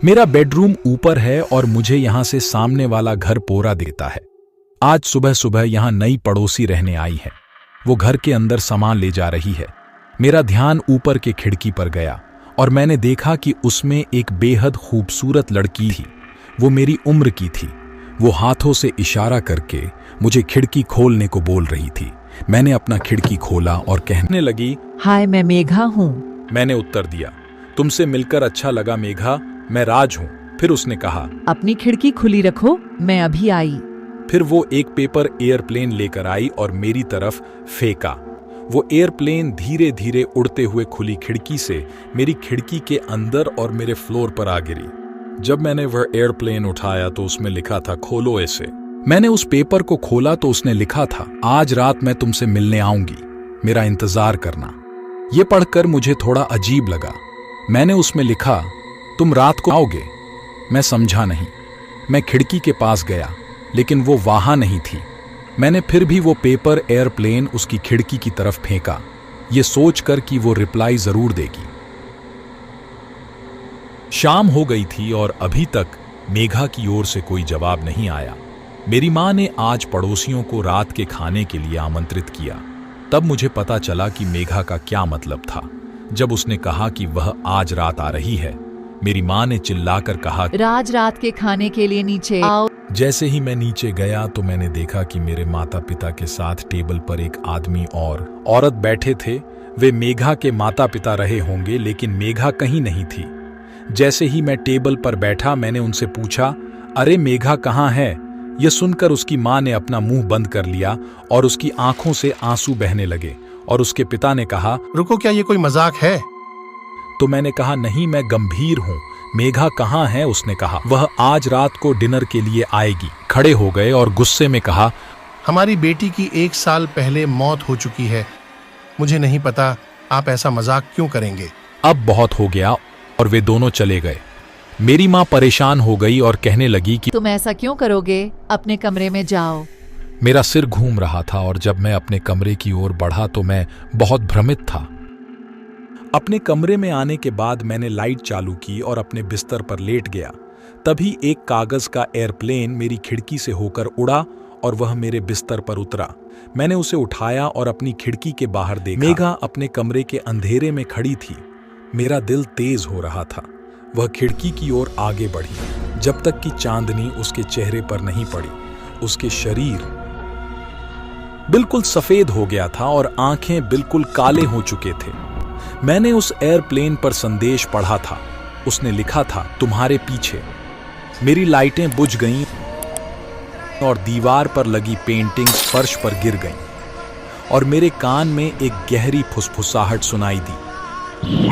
मेरा बेडरूम ऊपर है और मुझे यहां से सामने वाला घर पोरा देता है। आज सुबह सुबह यहां नई पड़ोसी रहने आई है। वो घर के अंदर सामान ले जा रही है। मेरा ध्यान ऊपर के खिड़की पर गया और मैंने देखा कि उसमें एक बेहद खूबसूरत लड़की थी। वो मेरी उम्र की थी। वो हाथों से इशारा करके मुझे खिड़की खोलने को बोल रही थी। मैंने अपना खिड़की खोला और कहने लगी, हाय, मैं मेघा हूँ। मैंने उत्तर दिया, तुमसे मिलकर अच्छा लगा मेघा, मैं राज हूँ। फिर उसने कहा, अपनी खिड़की खुली रखो, मैं अभी आई। फिर वो एक पेपर एयरप्लेन लेकर आई और मेरी तरफ फेंका। वो एयरप्लेन धीरे धीरे उड़ते हुए खुली खिड़की से मेरी खिड़की के अंदर और मेरे फ्लोर पर आ गिरी। जब मैंने वह एयरप्लेन उठाया तो उसमें लिखा था, खोलो इसे। मैंने उस पेपर को खोला तो उसने लिखा था, आज रात मैं तुमसे मिलने आऊंगी, मेरा इंतजार करना। ये पढ़कर मुझे थोड़ा अजीब लगा। मैंने उसमें लिखा, तुम रात को आओगे? मैं समझा नहीं। मैं खिड़की के पास गया लेकिन वो वहां नहीं थी। मैंने फिर भी वो पेपर एयरप्लेन उसकी खिड़की की तरफ फेंका, ये सोचकर कि वो रिप्लाई जरूर देगी। शाम हो गई थी और अभी तक मेघा की ओर से कोई जवाब नहीं आया। मेरी मां ने आज पड़ोसियों को रात के खाने के लिए आमंत्रित किया। तब मुझे पता चला कि मेघा का क्या मतलब था। जब उसने कहा कि वह आज रात आ रही है, मेरी मां ने चिल्लाकर कहा, राज, रात के खाने के लिए नीचे आओ। जैसे ही मैं नीचे गया तो मैंने देखा कि मेरे माता पिता के साथ टेबल पर एक आदमी और औरत बैठे थे। वे मेघा के माता पिता रहे होंगे, लेकिन मेघा कहीं नहीं थी। जैसे ही मैं टेबल पर बैठा मैंने उनसे पूछा, अरे मेघा कहाँ है? यह सुनकर उसकी मां ने अपना मुंह बंद कर लिया और उसकी आंखों से आंसू बहने लगे और उसके पिता ने कहा, रुको, क्या ये कोई मजाक है? तो मैंने कहा, नहीं, मैं गंभीर हूं। मेघा कहाँ है? उसने कहा, वह आज रात को डिनर के लिए आएगी। खड़े हो गए और गुस्से में कहा, हमारी बेटी की 1 साल पहले मौत हो चुकी है। मुझे नहीं पता आप ऐसा मजाक क्यों करेंगे। अब बहुत हो गया और वे दोनों चले गए। मेरी मां परेशान हो गई और कहने लगी कि तुम ऐसा क्यों करोगे? अपने कमरे में जाओ। मेरा सिर घूम रहा था और जब मैं अपने कमरे की ओर बढ़ा तो मैं बहुत भ्रमित था। अपने कमरे में आने के बाद मैंने लाइट चालू की और अपने बिस्तर पर लेट गया। तभी एक कागज का एयरप्लेन मेरी खिड़की से होकर उड़ा और वह मेरे बिस्तर पर उतरा। मैंने उसे उठाया और अपनी खिड़की के बाहर देखा। मेघा अपने कमरे के अंधेरे में खड़ी थी। मेरा दिल तेज हो रहा था। वह खिड़की की ओर आगे बढ़ी जब तक कि चांदनी उसके चेहरे पर नहीं पड़ी। उसके शरीर बिल्कुल सफेद हो गया था और आंखें बिल्कुल काले हो चुके थे। मैंने उस एयरप्लेन पर संदेश पढ़ा था। उसने लिखा था, तुम्हारे पीछे। मेरी लाइटें बुझ गईं और दीवार पर लगी पेंटिंग्स फर्श पर गिर गईं और मेरे कान में एक गहरी फुसफुसाहट सुनाई दी।